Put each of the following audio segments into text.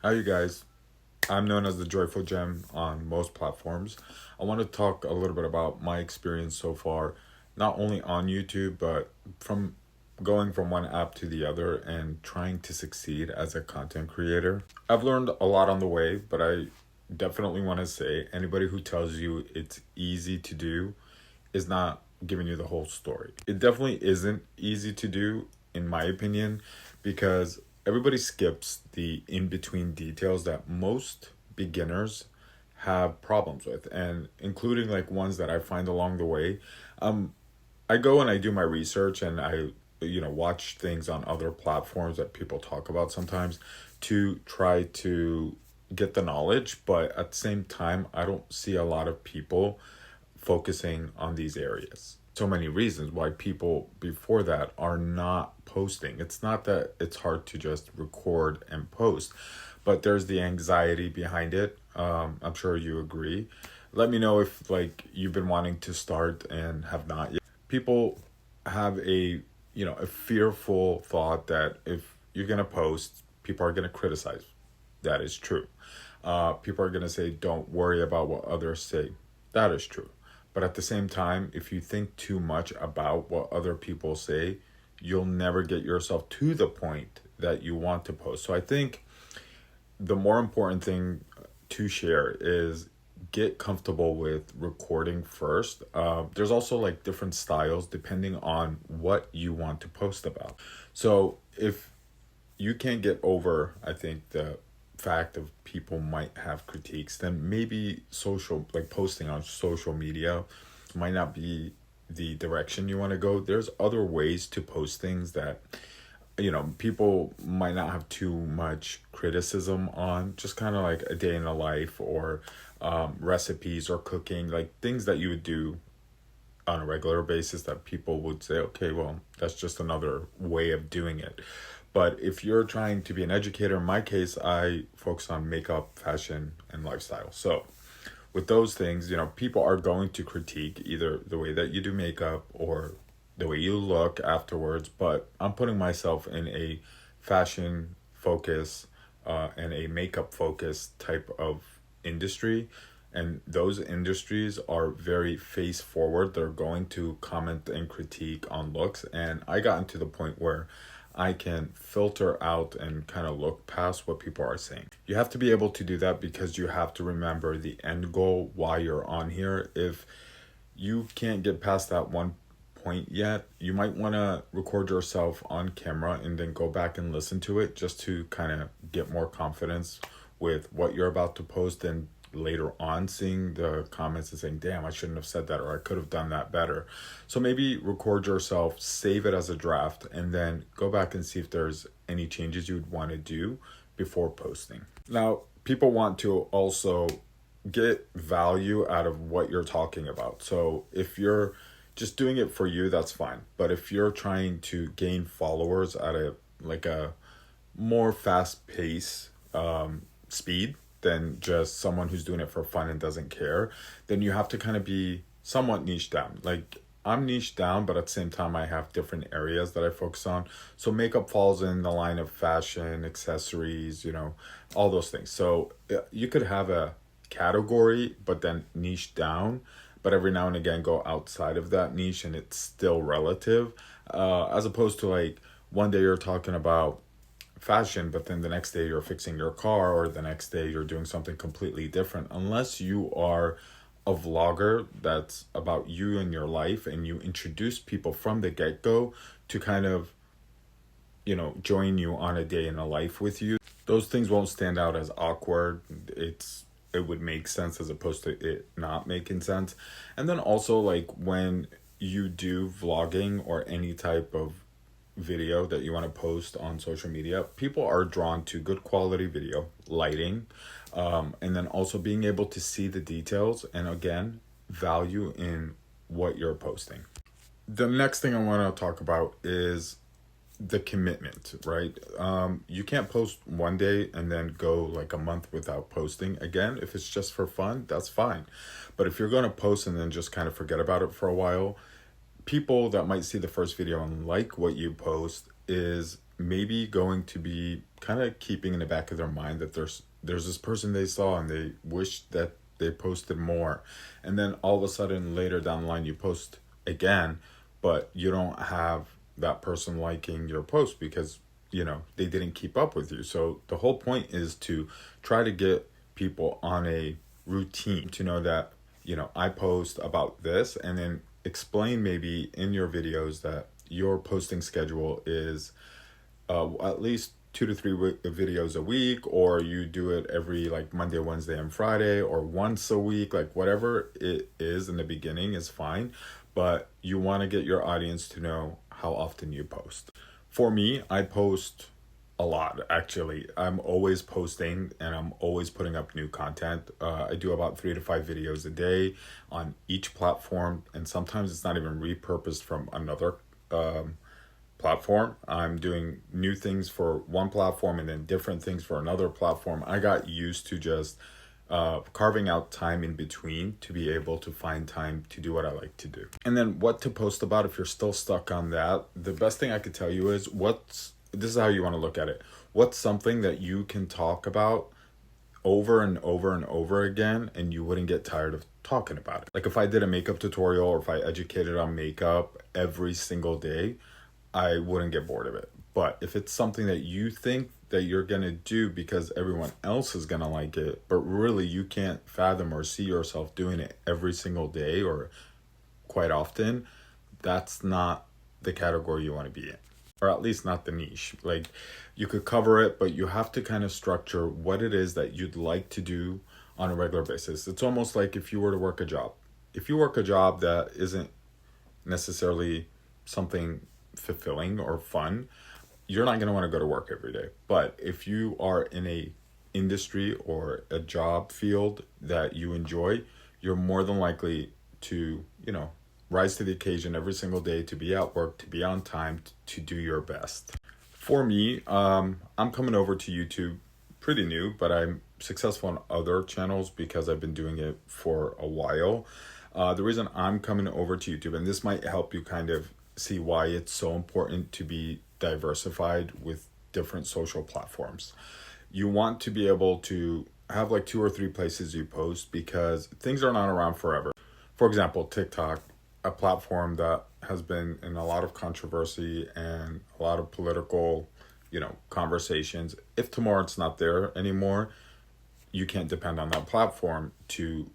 How you guys? I'm known as the Joyful Gem on most platforms. I want to talk a little bit about my experience so far, not only on YouTube, but from going from one app to the other and trying to succeed as a content creator. I've learned a lot on the way, but I definitely want to say anybody who tells you it's easy to do is not giving you the whole story. It definitely isn't easy to do, in my opinion, because everybody skips the in between details that most beginners have problems with, and including like ones that I find along the way. I go and I do my research and I watch things on other platforms that people talk about sometimes to try to get the knowledge, but at the same time, I don't see a lot of people focusing on these areas. So many reasons why people before that are not posting. It's not that it's hard to just record and post, but there's the anxiety behind it. I'm sure you agree. Let me know if like you've been wanting to start and have not yet. People have a fearful thought that if you're gonna post, people are gonna criticize. That is true. People are gonna say, "Don't worry about what others say." That is true. But at the same time, if you think too much about what other people say, you'll never get yourself to the point that you want to post. So I think the more important thing to share is get comfortable with recording first. There's also like different styles depending on what you want to post about. So if you can't get over, I think, the fact of people might have critiques, then maybe like posting on social media might not be the direction you want to go. There's other ways to post things that people might not have too much criticism on, just kind of like a day in the life or recipes or cooking, like things that you would do on a regular basis that people would say, okay, well, that's just another way of doing it. But if you're trying to be an educator, in my case, I focus on makeup, fashion, and lifestyle. So with those things, people are going to critique either the way that you do makeup or the way you look afterwards. But I'm putting myself in a fashion focus and a makeup focus type of industry. And those industries are very face forward. They're going to comment and critique on looks. And I gotten to the point where I can filter out and kind of look past what people are saying. You have to be able to do that because you have to remember the end goal while you're on here. If you can't get past that one point yet, you might want to record yourself on camera and then go back and listen to it just to kind of get more confidence with what you're about to post, and later on seeing the comments and saying, damn, I shouldn't have said that, or I could have done that better. So maybe record yourself, save it as a draft, and then go back and see if there's any changes you'd want to do before posting. Now, people want to also get value out of what you're talking about. So if you're just doing it for you, that's fine. But if you're trying to gain followers at a more fast pace speed than just someone who's doing it for fun and doesn't care, then you have to kind of be somewhat niche down. Like, I'm niche down, but at the same time, I have different areas that I focus on. So makeup falls in the line of fashion, accessories, all those things. So you could have a category, but then niche down, but every now and again go outside of that niche and it's still relative. As opposed to like one day you're talking about fashion, but then the next day you're fixing your car, or the next day you're doing something completely different. Unless you are a vlogger that's about you and your life, and you introduce people from the get-go to kind of join you on a day in a life with you, those things won't stand out as awkward. It would make sense as opposed to it not making sense. And then also, like, when you do vlogging or any type of video that you want to post on social media, people are drawn to good quality video, lighting, and then also being able to see the details, and again, value in what you're posting. The next thing I want to talk about is the commitment, right? You can't post one day and then go like a month without posting. Again, if it's just for fun, that's fine. But if you're going to post and then just kind of forget about it for a while, people that might see the first video and like what you post is maybe going to be kind of keeping in the back of their mind that there's this person they saw and they wish that they posted more. And then all of a sudden later down the line you post again, but you don't have that person liking your post because they didn't keep up with you. So the whole point is to try to get people on a routine to know that I post about this, and then explain maybe in your videos that your posting schedule is at least 2 to 3 videos a week, or you do it every like Monday, Wednesday, and Friday, or once a week. Like whatever it is in the beginning is fine, but you want to get your audience to know how often you post. For me, I post a lot, actually. I'm always posting and I'm always putting up new content. I do about 3 to 5 videos a day on each platform, and sometimes it's not even repurposed from another platform. I'm doing new things for one platform and then different things for another platform. I got used to just carving out time in between to be able to find time to do what I like to do. And then what to post about, if you're still stuck on that, the best thing I could tell you is this is how you want to look at it. What's something that you can talk about over and over and over again and you wouldn't get tired of talking about it? Like if I did a makeup tutorial, or if I educated on makeup every single day, I wouldn't get bored of it. But if it's something that you think that you're going to do because everyone else is going to like it, but really you can't fathom or see yourself doing it every single day or quite often, that's not the category you want to be in, or at least not the niche. Like you could cover it, but you have to kind of structure what it is that you'd like to do on a regular basis. It's almost like if you were to work a job. If you work a job that isn't necessarily something fulfilling or fun, you're not going to want to go to work every day. But if you are in a industry or a job field that you enjoy, you're more than likely to, rise to the occasion every single day, to be at work, to be on time, to do your best. For me, I'm coming over to YouTube pretty new, but I'm successful on other channels because I've been doing it for a while. The reason I'm coming over to YouTube, and this might help you kind of see why it's so important to be diversified with different social platforms. You want to be able to have like 2 or 3 places you post because things are not around forever. For example, TikTok, a platform that has been in a lot of controversy and a lot of political, conversations. If tomorrow it's not there anymore, you can't depend on that platform to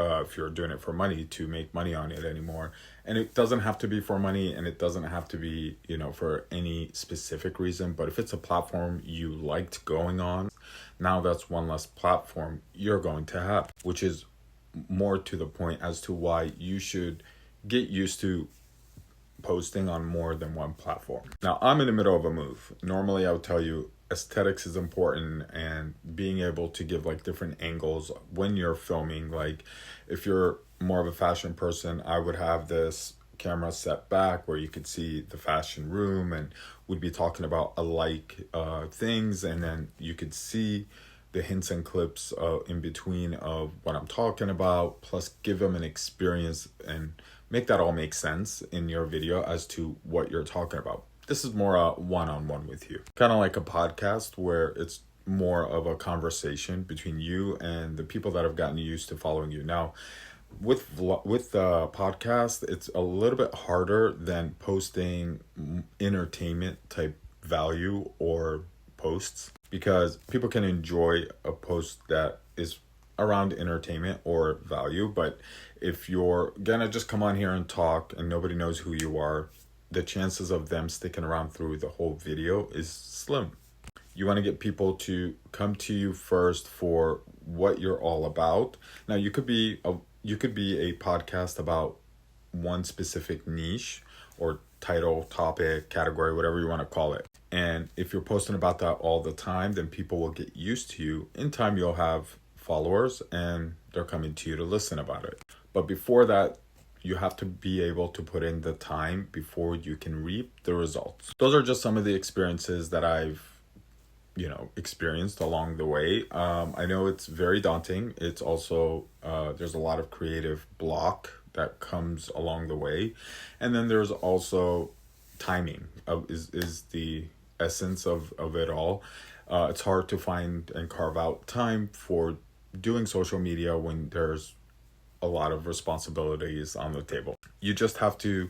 if you're doing it for money, to make money on it anymore. And it doesn't have to be for money, and it doesn't have to be, for any specific reason. But if it's a platform you liked going on, now that's one less platform you're going to have, which is more to the point as to why you should get used to posting on more than one platform. Now, I'm in the middle of a move. Normally, I would tell you aesthetics is important and being able to give like different angles when you're filming. Like if you're more of a fashion person, I would have this camera set back where you could see the fashion room and we'd be talking about alike things, and then you could see the hints and clips in between of what I'm talking about, plus give them an experience and make that all make sense in your video as to what you're talking about. This is more a one-on-one with you. Kind of like a podcast where it's more of a conversation between you and the people that have gotten used to following you. Now, with the podcast, it's a little bit harder than posting entertainment type value or posts, because people can enjoy a post that is around entertainment or value. But if you're gonna just come on here and talk and nobody knows who you are, the chances of them sticking around through the whole video is slim. You want to get people to come to you first for what you're all about. Now, you could be a podcast about one specific niche or title, topic, category, whatever you want to call it. And if you're posting about that all the time, then people will get used to you. In time, you'll have followers and they're coming to you to listen about it. But before that, you have to be able to put in the time before you can reap the results. Those are just some of the experiences that I've, experienced along the way. I know it's very daunting. It's also, there's a lot of creative block that comes along the way. And then there's also timing is the essence of it all. It's hard to find and carve out time for doing social media when there's a lot of responsibilities on the table. You just have to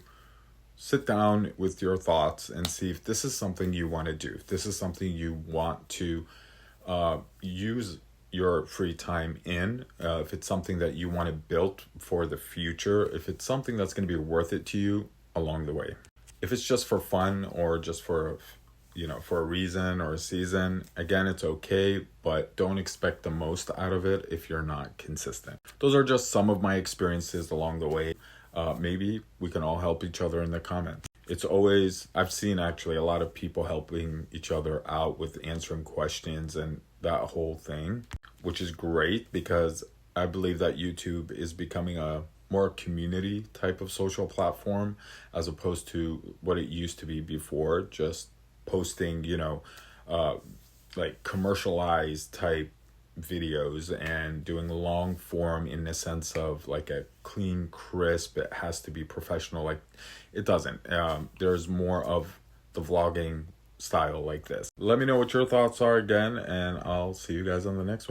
sit down with your thoughts and see if this is something you want to do. If this is something you want to use your free time in, if it's something that you want to build for the future, if it's something that's going to be worth it to you along the way. If it's just for fun or just for for a reason or a season, again, it's okay, but don't expect the most out of it if you're not consistent. Those are just some of my experiences along the way. Maybe we can all help each other in the comments. It's always, I've seen actually a lot of people helping each other out with answering questions and that whole thing, which is great because I believe that YouTube is becoming a more community type of social platform as opposed to what it used to be before, just posting, like commercialized type videos and doing long form in the sense of like a clean, crisp, it has to be professional. Like it doesn't. There's more of the vlogging style like this. Let me know what your thoughts are again, and I'll see you guys on the next one.